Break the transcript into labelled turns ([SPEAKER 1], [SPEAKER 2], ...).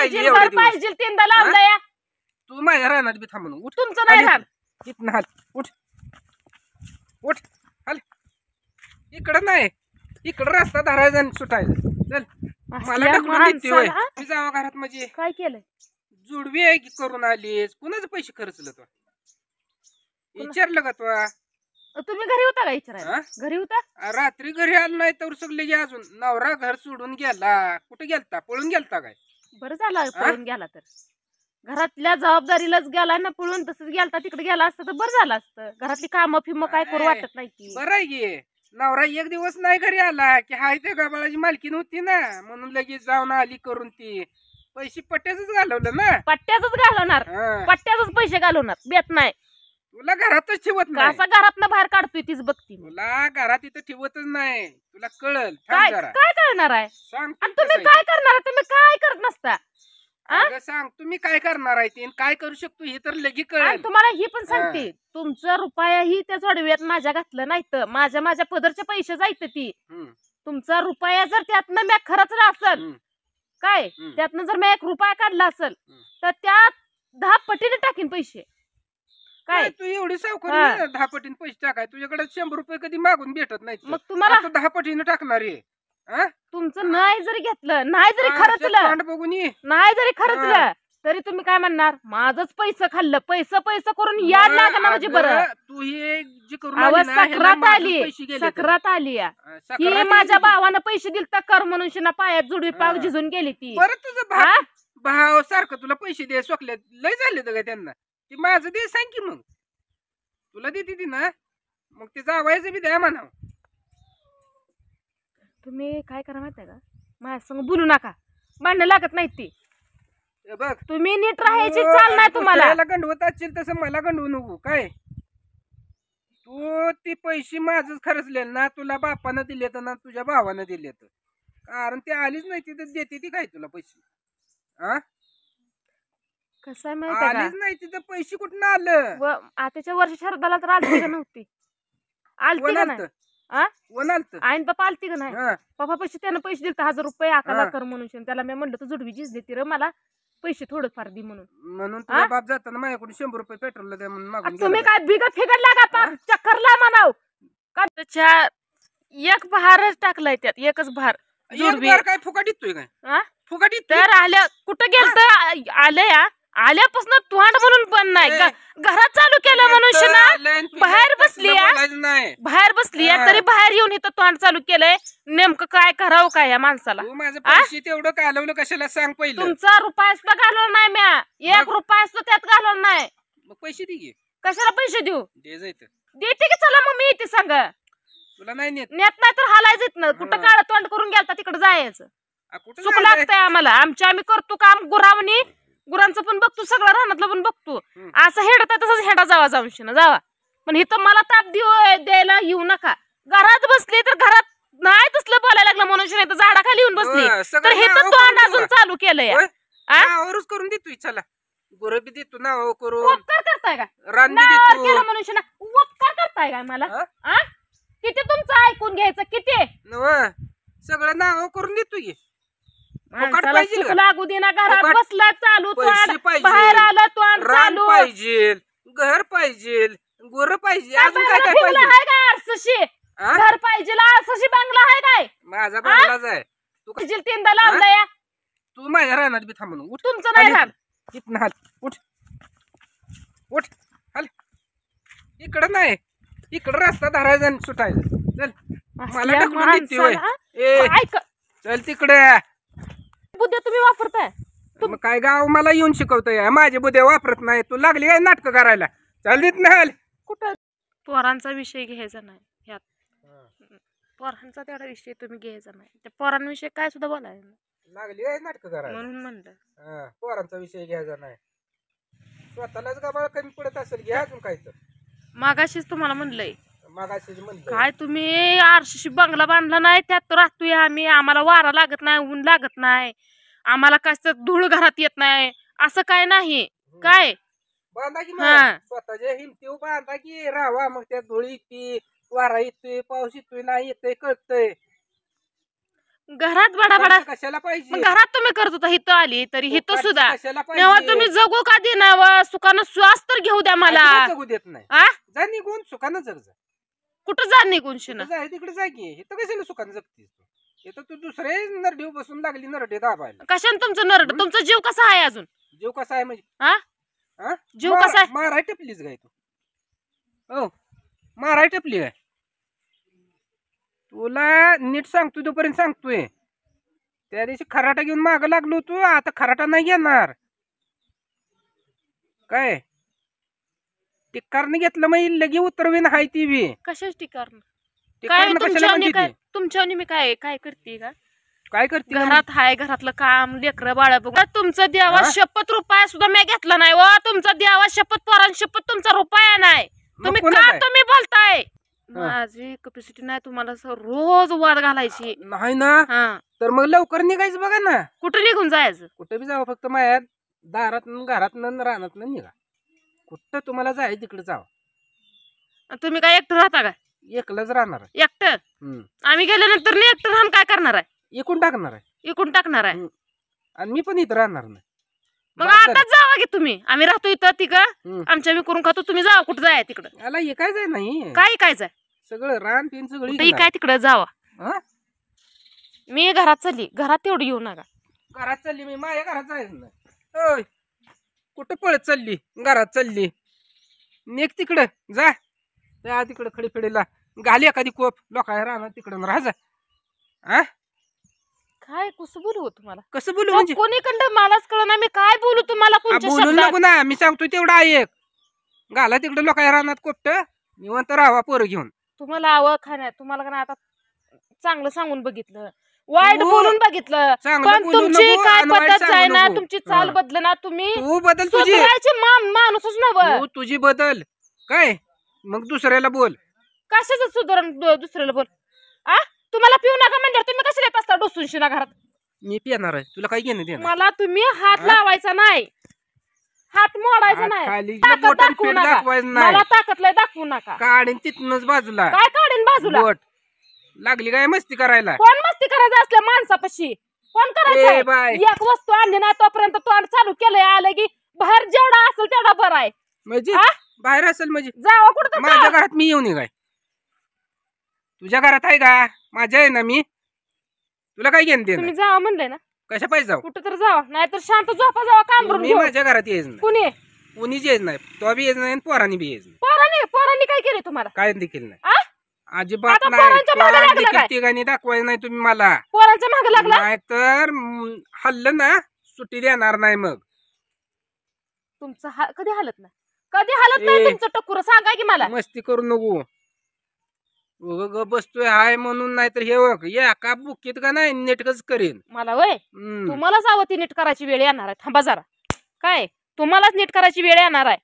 [SPEAKER 1] पाहिजे घर पाहिजे तीनदा लावलाय
[SPEAKER 2] तू माझ्या रानात बी थांबून उठ
[SPEAKER 1] तुमचं नाही रान
[SPEAKER 2] इथनं हाल उठ उठ हाल इकडं नाही इकडं रस्ता धरायचा आणि सुटायचा चल मला ढकलून देते होय मी जावा घरात म्हणजे
[SPEAKER 1] काय केलंय
[SPEAKER 2] जुडवी आहे की करून आलीस कुणाचे पैसे खर्चलं तो विचारलं का तो
[SPEAKER 1] तुम्ही घरी होता का विचारायला घरी होता
[SPEAKER 2] रात्री घरी आलो नाही तर सगळे गे अजून नवरा घर सोडून गेला कुठे गेलता पळून गेलता काय
[SPEAKER 1] बरं झालं पळून गेला तर घरातल्या जबाबदारीलाच गेला ना पळून तसंच गेलता तिकडे गेला असतं तर बरं झालं असतं घरातली कामं फिम काय करू वाटत नाही ती
[SPEAKER 2] बरं आहे की नवरा एक दिवस नाही घरी आला की हाय ते गबाळाची मालकीन होती ना म्हणून लगेच जाऊन आली करून ती पैसे पट्ट्याच घालवलं ना
[SPEAKER 1] पट्ट्याच घालवणार पट्ट्याच पैसे घालवणार बेत नाही
[SPEAKER 2] तुला घरातच ठेवत नाही
[SPEAKER 1] असा घरातनं बाहेर काढतोय तीच बघती
[SPEAKER 2] तुला घरात इथं ठेवतच नाही तुला कळल
[SPEAKER 1] काय काय करणार आहे
[SPEAKER 2] सांग
[SPEAKER 1] आणि तुम्ही काय करणार तुम्ही काय करत नसता
[SPEAKER 2] सांग तुम्ही काय करणार आहे ते काय करू शकतो हे तर लगी कळेल
[SPEAKER 1] तुम्हाला ही पण सांगते तुमचं रुपयाही त्या जोडव्यात माझ्या घातलं नाही तर माझ्या पदरचे पैसे जायचं ती तुमचा रुपया जर त्यातनं मी खर्चला असेल काय त्यातनं जर मी 1 रुपया काढला असेल तर त्या 10 पटीने टाकीन पैसे
[SPEAKER 2] काय तू एवढी सावकार 10 पटीने पैसे टाकाय तुझ्याकडे 100 रुपये कधी मागून भेटत नाही
[SPEAKER 1] मग तुम्हाला
[SPEAKER 2] 10 पटीने टाकणार आहे
[SPEAKER 1] तुमचं नाही जरी घेतलं नाही जरी खर्चलं
[SPEAKER 2] बघून
[SPEAKER 1] नाही जरी खर्चलं तरी तुम्ही काय म्हणणार माझंच पैसे खाल्लं पैसे करून याड लागा ना म्हणजे बरं
[SPEAKER 2] तू हे जे करून
[SPEAKER 1] सक्रात आली ही माझ्या भावानं पैसे दिल तर कर म्हणून शिना पायात जुडवी पाव झिजून गेली ती
[SPEAKER 2] बरं तुझं भाव सारखं तुला पैसे दे सोकले लय झाले तर त्यांना ती माझं दे सांग की मग तुला देते ती ना मग ते जावायचं बी द्या म्हणावं
[SPEAKER 1] तुम्ही काय करा माहितीये का माझ्या संग बोलू नका भांडण लागत नाही ती
[SPEAKER 2] बघ
[SPEAKER 1] तुम्ही नीट राहायची चाल नाही तुम्हाला
[SPEAKER 2] गंडवत असशील तसं मला गंडवू नको काय तू ती पैसे माझच खर्चले ना तुला बापानं दिले तर ना तुझ्या भावानं दिले तर कारण ती आलीच नाही तिथं देते ती काय तुला पैसे
[SPEAKER 1] कसं आहे माहिती
[SPEAKER 2] आलीच नाही तिथं पैसे कुठून आलं
[SPEAKER 1] आताच्या वर्ष शरदाला तर आलती का नव्हती आलती का नाही आईन पप्पा आलती का नाही पप्पा पैसे त्यानं पैसे दिले 1000 रुपये आकाला कर म्हणून त्याला मी म्हणलं तू जुडवी जीज देते रे मला पैसे थोडंफार दे म्हणून
[SPEAKER 2] तुझा बाप जाताना माझ्याकडून 100 रुपये पेट्रोल द्या म्हणून
[SPEAKER 1] तुम्ही काय बिगत फिगडला का चक्करला म्हणाव का त्याच्या एक भारच टाकलाय त्यात एकच भार
[SPEAKER 2] जुडवी काय फुकट देतोय काय फुकट
[SPEAKER 1] तर आल्या कुठं गेलं आल्या आल्यापासून तोंड म्हणून पण नाही घरात चालू केलं म्हणून बाहेर बसली तरी बाहेर येऊन इथं तोंड चालू केलंय नेमकं काय करावं काय या माणसाला
[SPEAKER 2] माझं पैसे तेवढं घालवलं कशाला सांग पहिलं
[SPEAKER 1] तुमचा रुपया सुद्धा घालवलं नाही म्या 1 रुपया सुद्धा त्यात घालवलं नाही
[SPEAKER 2] मग पैसे दे
[SPEAKER 1] कशाला पैसे देऊ
[SPEAKER 2] देते
[SPEAKER 1] की चला मग मी येते सांग
[SPEAKER 2] तुला नाही नेत
[SPEAKER 1] नाही तर हालायचं ना कुठं काळ तोंड करून गेलता तिकडे जायचं चुक लागतंय आम्हाला आम्ही करतो काम गुरावणी गुरांचं पण बघतो सगळं रानातलं पण बघतो असं हेडता तसंच हेडा जावा पण इथं मला ताप द्यायला येऊ नका घरात बसली तर घरात नाही तसलं बोलायला लागलं म्हणून झाडाखाली येऊन बसली तर हे तर तोंड अजून चालू केलंय
[SPEAKER 2] करून देतोय चला गुरं बी देतो ना करून
[SPEAKER 1] उपकार करताय का
[SPEAKER 2] रान बी देतो
[SPEAKER 1] केलं म्हणून उपकार करताय काय मला किती तुमचं ऐकून घ्यायचं किती
[SPEAKER 2] सगळं नाव करून देतोय
[SPEAKER 1] लागू दे ना घरात बसला चालू बाहेर आला तोंड चालू
[SPEAKER 2] पाहिजे घर पाहिजे गुरं पाहिजे अजून काय काय
[SPEAKER 1] पाहिजे आरसशी घर पाहिजे आरसशी बंगला आहे काय
[SPEAKER 2] माझा बंगलाच आहे
[SPEAKER 1] तू कशी 3दा लावलाय
[SPEAKER 2] तू माझ्या रानात बी थांबून उठ
[SPEAKER 1] तुमचं नाही रान
[SPEAKER 2] इथनं हाल उठ उठ हाल इकडं नाही इकडं रस्ता धरायचा आणि सुटायचा चल मला ढकलून देते होय चल तिकडे
[SPEAKER 1] बुद्ध्या तुम्ही वापरताय
[SPEAKER 2] मग काय गाव मला येऊन शिकवतोय माझे बुद्ध्या वापरत नाही तू लागली काय नाटक करायला चल देत नाही
[SPEAKER 1] कुठं पोरांचा विषय घ्यायचा नाही ह्यात पोरांचा तेवढा विषय तुम्ही घ्यायचा नाही त्या पोरांविषयी काय सुद्धा बोलायला
[SPEAKER 2] लागली काय नाटक करायला
[SPEAKER 1] म्हणून म्हणलं
[SPEAKER 2] पोरांचा विषय घ्यायचा नाही स्वतःलाच गाबाळ कमी पडत असेल घ्या अजून काय तर
[SPEAKER 1] मागाशीच तुम्हाला म्हणलंय
[SPEAKER 2] म्हणलं
[SPEAKER 1] काय तुम्ही आरशीशी बंगला बांधला नाही त्यात राहतोय आम्ही आम्हाला वारा लागत नाही ऊन लागत नाही आम्हाला कसं धूळ घरात येत नाही असं काय नाही काय
[SPEAKER 2] बांधा की स्वतःच्या हिमती बांधा की राहावा मग त्यात धूळ येते वारा येतोय पाऊस येतोय नाही येतोय कळतंय
[SPEAKER 1] घरात बडा बडा
[SPEAKER 2] कशाला पाहिजे?
[SPEAKER 1] मग घरात तुम्ही करत होता, हिथं आली तरी हिथं
[SPEAKER 2] फुकट
[SPEAKER 1] सुद्धा
[SPEAKER 2] कशाला
[SPEAKER 1] तेव्हा
[SPEAKER 2] पाहिजे?
[SPEAKER 1] तुम्ही जगू का देणार? सुखानं श्वास तर घेऊ द्या मला.
[SPEAKER 2] अजिबात जगू देत नाही.
[SPEAKER 1] आ
[SPEAKER 2] जा निघून सुखानं जग जा.
[SPEAKER 1] कुठं जा निघून शिना?
[SPEAKER 2] कुठं जाय तिकडे जा की. इथं कशाला सुखानं जगतीस तू? इथं तू दुसरे नरडीव बसून लागली नरडे दाबायला.
[SPEAKER 1] कशाने तुमचं नरड? तुमचा जीव कसा आहे अजून?
[SPEAKER 2] जीव कसा आहे म्हणजे?
[SPEAKER 1] हा
[SPEAKER 2] हा?
[SPEAKER 1] जीव कसा आहे?
[SPEAKER 2] माराय टपलीच काय तू? हो माराय टपली काय? तुला नीट सांगतो तोपर्यंत सांगतोय. त्या दिवशी खराटा घेऊन माग लागलो तू, आता खराटा नाही घेणार काय? टिक्कारने घेतलं मग लगे उतरवीन हाय ती बी.
[SPEAKER 1] कशाच टिकार? काय
[SPEAKER 2] टिक्कारनं कशाला
[SPEAKER 1] तुमच्यावनी
[SPEAKER 2] म्हणते
[SPEAKER 1] काय
[SPEAKER 2] ती?
[SPEAKER 1] तुमच्यावनी मी काय काय करते का?
[SPEAKER 2] काय करते का?
[SPEAKER 1] घरात हाय, घरातलं काम, लेकरं बाळ बघ. तुमचं देवा
[SPEAKER 2] हा?
[SPEAKER 1] शपथ रुपया सुद्धा मी घेतला नाही व. तुमचा देवा शपथ, पोरांची शपथ, तुमचा रुपया नाही.
[SPEAKER 2] मग
[SPEAKER 1] तुम्ही
[SPEAKER 2] कोणाचा
[SPEAKER 1] का
[SPEAKER 2] आहे?
[SPEAKER 1] तुम्ही बोलताय?
[SPEAKER 2] हा.
[SPEAKER 1] माझी कपॅसिटी नाही तुम्हाला असं रोज वाद घालायची.
[SPEAKER 2] नाही ना
[SPEAKER 1] हा
[SPEAKER 2] तर मग लवकर निघायचं बघा ना.
[SPEAKER 1] कुठं निघून जायचं?
[SPEAKER 2] कुठे बी जावं, फक्त माया दारात घरात रानात निघा. कुठं तुम्हाला जाय तिकडे जावं.
[SPEAKER 1] तुम्ही काय एकटं राहता का?
[SPEAKER 2] एकलंच राहणार आहे.
[SPEAKER 1] एकटं? आम्ही गेल्यानंतर नाही एकटं राहून काय करणार आहे?
[SPEAKER 2] एकूण टाकणार आहे.
[SPEAKER 1] इकडून टाकणार आहे.
[SPEAKER 2] आणि मी पण इथं राहणार नाही.
[SPEAKER 1] मग
[SPEAKER 2] बात
[SPEAKER 1] आताच जावा की तुम्ही. आम्ही राहतो इथं तिघं,
[SPEAKER 2] हम्म.
[SPEAKER 1] आमच्या मी करून खातो. तुम्ही जावा कुठं जाय तिकडं.
[SPEAKER 2] याला एकायचं नाही.
[SPEAKER 1] काय ऐकायचंय?
[SPEAKER 2] सगळं रान पिन सगळी
[SPEAKER 1] कुठेही काय तिकडं जावा.
[SPEAKER 2] हा?
[SPEAKER 1] मी घरात चालली. घरात तेवढं येऊ नका.
[SPEAKER 2] घरात चालली मी, माझ्या घरात जायचं नाही. ओय कुठं पळत चालली? घरात चालली. निघ तिकडं जा. त्या तिकडं खडीफेडीला घाली एखादी कोप लोकांना राहणार तिकडं राहा जा. हा
[SPEAKER 1] काय कसं बोलू तुम्हाला?
[SPEAKER 2] कसं बोलू म्हणजे?
[SPEAKER 1] कोणीकडं मलाच कळना मी काय बोलू तुम्हाला. कोणत्या
[SPEAKER 2] बोलू
[SPEAKER 1] शब्दात?
[SPEAKER 2] नको ना, मी सांगतो तेवढा ऐक. घाला तिकडं लोकांना राहणार कोपट, निवांत राहावा पोरं घेऊन.
[SPEAKER 1] तुम्हाला आवड खाण्यात तुम्हाला का नाही आता चांगलं सांगून बघितलं, वाईट
[SPEAKER 2] हो,
[SPEAKER 1] बोलून बघितलं,
[SPEAKER 2] चांगलं
[SPEAKER 1] पण
[SPEAKER 2] बोलू
[SPEAKER 1] तुमची
[SPEAKER 2] नको
[SPEAKER 1] काय
[SPEAKER 2] आणि वाईट
[SPEAKER 1] पद्धत आहे
[SPEAKER 2] सांगू
[SPEAKER 1] ना,
[SPEAKER 2] नको.
[SPEAKER 1] तुमची चाल
[SPEAKER 2] हा.
[SPEAKER 1] बदल ना. तुम्ही
[SPEAKER 2] तू बदल तुझी.
[SPEAKER 1] सुधारायचे माणूसच नव्ह.
[SPEAKER 2] तू तुझी बदल काय, मग दुसऱ्याला बोल.
[SPEAKER 1] कशाचं सुधारण दुसऱ्याला बोल? आ तुम्हाला पिऊ नका म्हणजे तुम्ही कशाला येत असता डोसून शिना घरात?
[SPEAKER 2] मी पिणार आहे, तुला काय घेणं देणं?
[SPEAKER 1] मला तुम्ही हात
[SPEAKER 2] हा?
[SPEAKER 1] लावायचा नाही, हात मोडायचा
[SPEAKER 2] हात
[SPEAKER 1] नाही,
[SPEAKER 2] खाली
[SPEAKER 1] ताकद
[SPEAKER 2] बोटानं
[SPEAKER 1] दाखवू
[SPEAKER 2] पीठ
[SPEAKER 1] नका.
[SPEAKER 2] दाखवायचं नाही.
[SPEAKER 1] मला ताकद लय दाखवू नका.
[SPEAKER 2] काढीन तिथनच बाजूला
[SPEAKER 1] काय काढीन बाजूला?
[SPEAKER 2] बोट. लागली काय मस्ती करायला?
[SPEAKER 1] कोण मस्ती करायचं असल्या माणसापाशी? कोण
[SPEAKER 2] ए
[SPEAKER 1] करायचं?
[SPEAKER 2] बाय,
[SPEAKER 1] एक वस्तू आणली नाही तोपर्यंत तोंड चालू केलंय, आलं की बाहेर जेवढा असेल तेवढा बरा आहे.
[SPEAKER 2] म्हणजे
[SPEAKER 1] हा?
[SPEAKER 2] बाहेर असेल म्हणजे
[SPEAKER 1] जावा कुठं
[SPEAKER 2] माझ्या घरात मी येऊन काय? तुझ्या घरात आहे का? माझ्या आहे ना मी. तुला काय घेणं देणं?
[SPEAKER 1] तुम्ही जावा म्हणलंय ना,
[SPEAKER 2] कशा पाहिजे जाऊ?
[SPEAKER 1] कुठं तर जावा, नाहीतर शांत झोपा जावा काम करून
[SPEAKER 2] मी
[SPEAKER 1] घेऊन.
[SPEAKER 2] माझ्या घरात यायच नाही,
[SPEAKER 1] कुणी
[SPEAKER 2] कुणीच यायच नाही. तो बी यायच नाही आणि पोरांनी बी यायच नाही.
[SPEAKER 1] पोरांनी काय केलं तुम्हाला?
[SPEAKER 2] काय देखील नाही,
[SPEAKER 1] आ?
[SPEAKER 2] अजिबात
[SPEAKER 1] आता
[SPEAKER 2] नाही.
[SPEAKER 1] पोरांच्या मागे
[SPEAKER 2] तोंड
[SPEAKER 1] लागलं
[SPEAKER 2] देखील
[SPEAKER 1] काय?
[SPEAKER 2] तिघांनी दाखवायचं नाही तुम्ही मला.
[SPEAKER 1] पोरांच्या मागे लागला?
[SPEAKER 2] नाहीतर हल्लं ना सुट्टी देणार नाही. मग
[SPEAKER 1] तुमचं कधी हालत नाही, कधी हालत नाही
[SPEAKER 2] ए.
[SPEAKER 1] तुमचं टक्कुर. सांगा की मला.
[SPEAKER 2] मस्ती करू नको. उगा ग बसतोय हाय म्हणून, नाहीतर हे बघ या का बुकीत का नाही नेटकच करेन.
[SPEAKER 1] मला वय तुम्हालाच आवती नीट करायची वेळ येणार आहे. थांबा जरा. काय तुम्हालाच नीट करायची वेळ येणार आहे.